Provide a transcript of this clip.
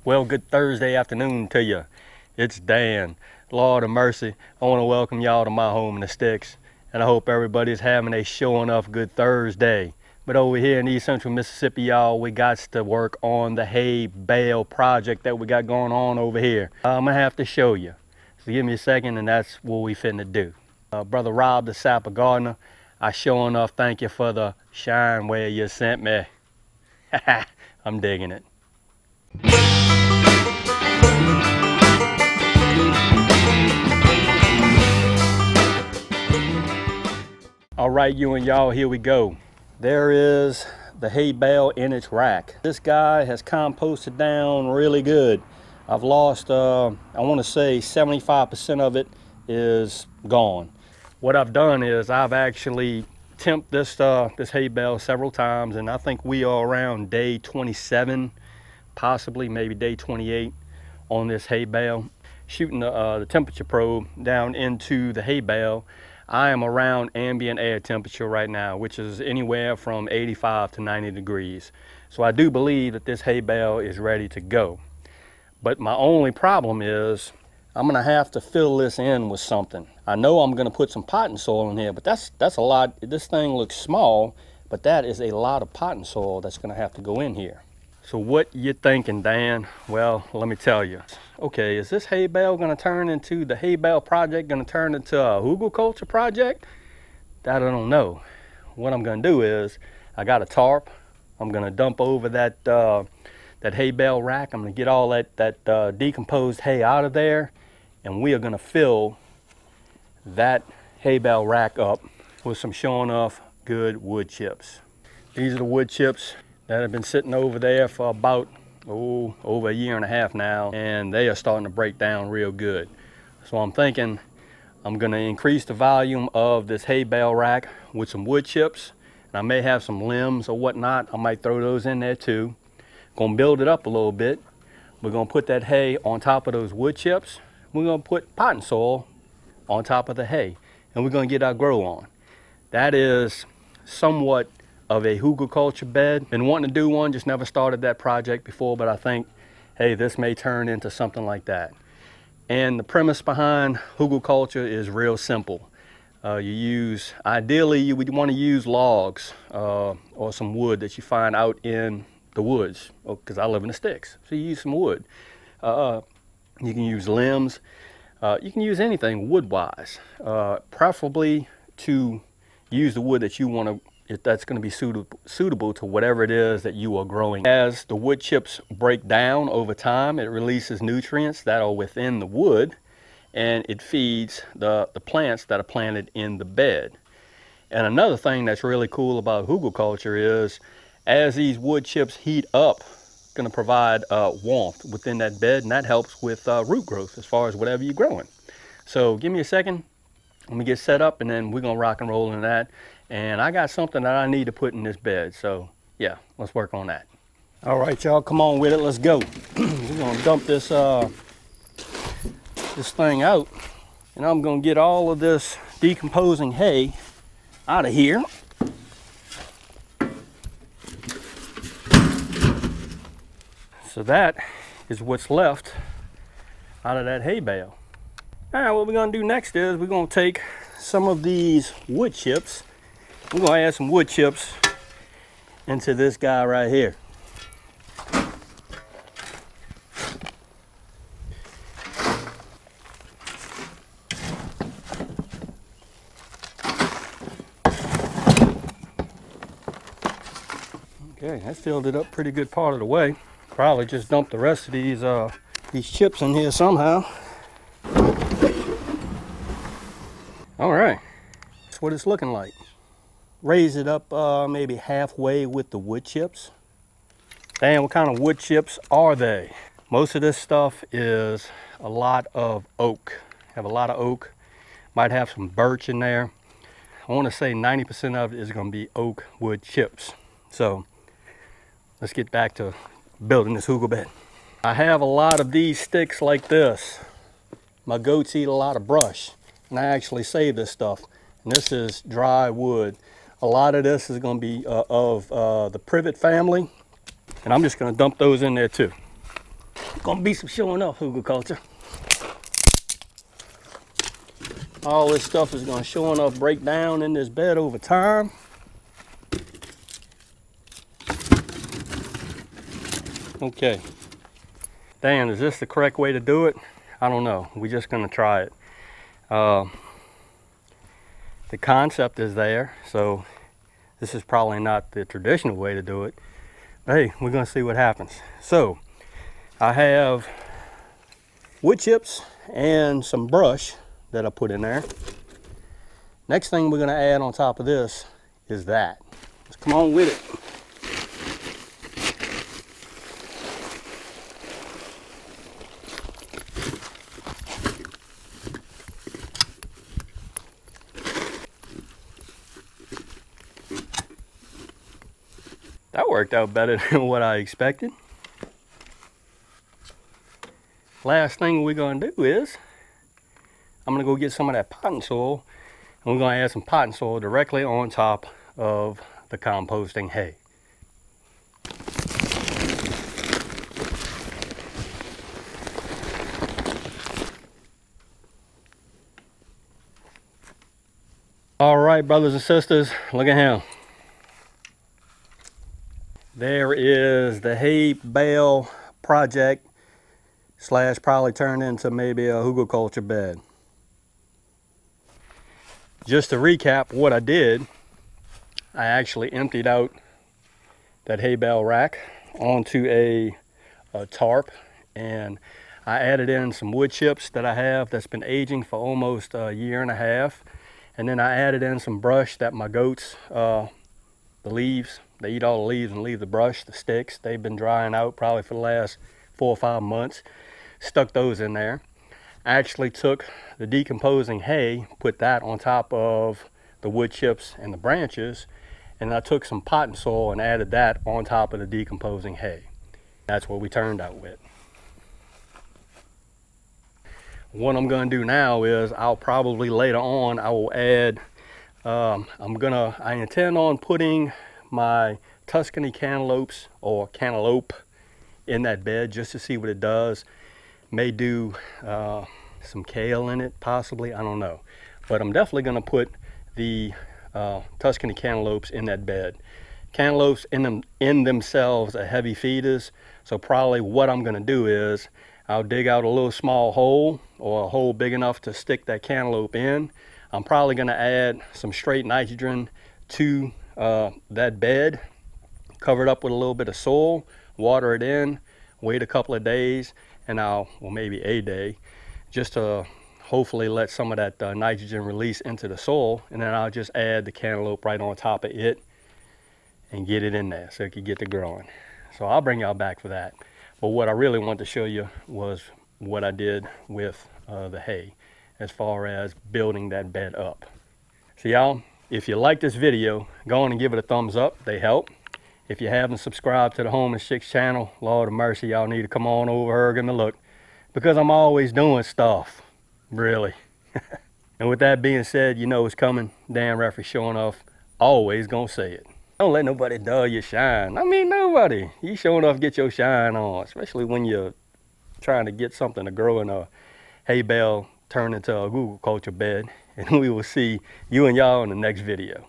Well, good Thursday afternoon to you. It's Dan. Lord of mercy, I want to welcome y'all to my home in the sticks, and I hope everybody's having a sure enough good Thursday. But over here in East Central Mississippi, y'all, we got to work on the hay bale project that we got going on over here. I'm gonna have to show you. So give me a second, and that's what we finna do. Brother Rob, the Sapper Gardener, I sure enough thank you for the shine where you sent me. I'm digging it. All right, you and y'all, here we go. There is the hay bale in its rack. This guy has composted down really good. I've lost, I want to say 75% of it is gone. What I've done is I've actually temped this hay bale several times, and I think we are around day 27, possibly maybe day 28 on this hay bale. Shooting the temperature probe down into the hay bale, I am around ambient air temperature right now, which is anywhere from 85 to 90 degrees. So I do believe that this hay bale is ready to go. But my only problem is I'm gonna have to fill this in with something. I know I'm gonna put some potting soil in here, but that's a lot. This thing looks small, but that is a lot of potting soil that's gonna have to go in here. So what you thinking, Dan? Well, let me tell you. Okay, is this hay bale gonna turn into the hay bale project, gonna turn into a HugelKultur project? That I don't know. What I'm gonna do is, I got a tarp. I'm gonna dump over that hay bale rack. I'm gonna get all that decomposed hay out of there, and we are gonna fill that hay bale rack up with some sure enough good wood chips. These are the wood chips that have been sitting over there for about over a year and a half now, and they are starting to break down real good. So I'm thinking I'm gonna increase the volume of this hay bale rack with some wood chips, and I may have some limbs or whatnot. I might throw those in there too. Gonna build it up a little bit. We're gonna put that hay on top of those wood chips. We're gonna put potting soil on top of the hay, and we're gonna get our grow on. That is somewhat of a HugelKultur bed. Been wanting to do one, just never started that project before, but I think, hey, this may turn into something like that. And the premise behind HugelKultur is real simple. Ideally, you would want to use logs or some wood that you find out in the woods, because I live in the sticks, so you use some wood. You can use limbs. You can use anything wood-wise, preferably to use the wood that you want to, if that's going to be suitable to whatever it is that you are growing. As the wood chips break down over time, it releases nutrients that are within the wood, and it feeds the plants that are planted in the bed. And another thing that's really cool about HugelKultur is, as these wood chips heat up, it's going to provide warmth within that bed, and that helps with root growth as far as whatever you're growing. So give me a second, let me get set up, and then we're going to rock and roll in that. And I got something that I need to put in this bed, so yeah, let's work on that. All right, y'all, come on with it, let's go. We're gonna dump this this thing out, and I'm gonna get all of this decomposing hay out of here. So that is what's left out of that hay bale. All right, what we're gonna do next is we're gonna take some of these wood chips. We're gonna add some wood chips into this guy right here. Okay, that filled it up pretty good part of the way. Probably just dump the rest of these chips in here somehow. All right, that's what it's looking like. Raise it up maybe halfway with the wood chips. Dan, what kind of wood chips are they? Most of this stuff is a lot of oak. Have a lot of oak. Might have some birch in there. I want to say 90% of it is going to be oak wood chips. So let's get back to building this hugel bed. I have a lot of these sticks like this. My goats eat a lot of brush, and I actually save this stuff. And this is dry wood. A lot of this is going to be of the privet family, and I'm just going to dump those in there too. gonna be some showing up, HugelKultur. All this stuff is gonna show enough break down in this bed over time. Okay. Dan, is this the correct way to do it? I don't know. We're just gonna try it. The concept is there, so this is probably not the traditional way to do it. But hey, we're gonna see what happens. So, I have wood chips and some brush that I put in there. Next thing we're gonna add on top of this is that. Let's come on with it. That worked out better than what I expected. Last thing we're gonna do is I'm gonna go get some of that potting soil, and we're gonna add some potting soil directly on top of the composting hay. All right, brothers and sisters, look at him. There is the hay bale project / probably turned into maybe a HugelKultur bed. Just to recap what I did, I actually emptied out that hay bale rack onto a tarp, and I added in some wood chips that I have that's been aging for almost a year and a half, and then I added in some brush that my goats, the leaves, they eat all the leaves and leave the brush, the sticks. They've been drying out probably for the last 4 or 5 months. Stuck those in there. I actually took the decomposing hay, put that on top of the wood chips and the branches, and I took some potting soil and added that on top of the decomposing hay. That's what we turned out with. What I'm going to do now is I'll probably later on I will add I intend on putting my Tuscany cantaloupes or cantaloupe in that bed just to see what it does. May do some kale in it possibly, I don't know, but I'm definitely going to put the Tuscany cantaloupes in that bed. Cantaloupes in themselves are heavy feeders, so probably what I'm going to do is I'll dig out a little small hole, or a hole big enough to stick that cantaloupe in. I'm probably going to add some straight nitrogen to that bed, cover it up with a little bit of soil, water it in, wait a couple of days, and well, maybe a day, just to hopefully let some of that nitrogen release into the soil, and then I'll just add the cantaloupe right on top of it and get it in there so it can get to growing. So I'll bring y'all back for that. But what I really wanted to show you was what I did with the hay as far as building that bed up. So y'all, if you like this video, go on and give it a thumbs up. They help. If you haven't subscribed to the Home and Chicks channel, Lord of mercy, y'all need to come on over here and look, because I'm always doing stuff, really. And with that being said, you know it's coming. Dan Referee showing off, always gonna say it. Don't let nobody dull your shine. I mean, nobody. You showing off, get your shine on, especially when you're trying to get something to grow in a hay bale turn into a HugelKultur bed. And we will see you and y'all in the next video.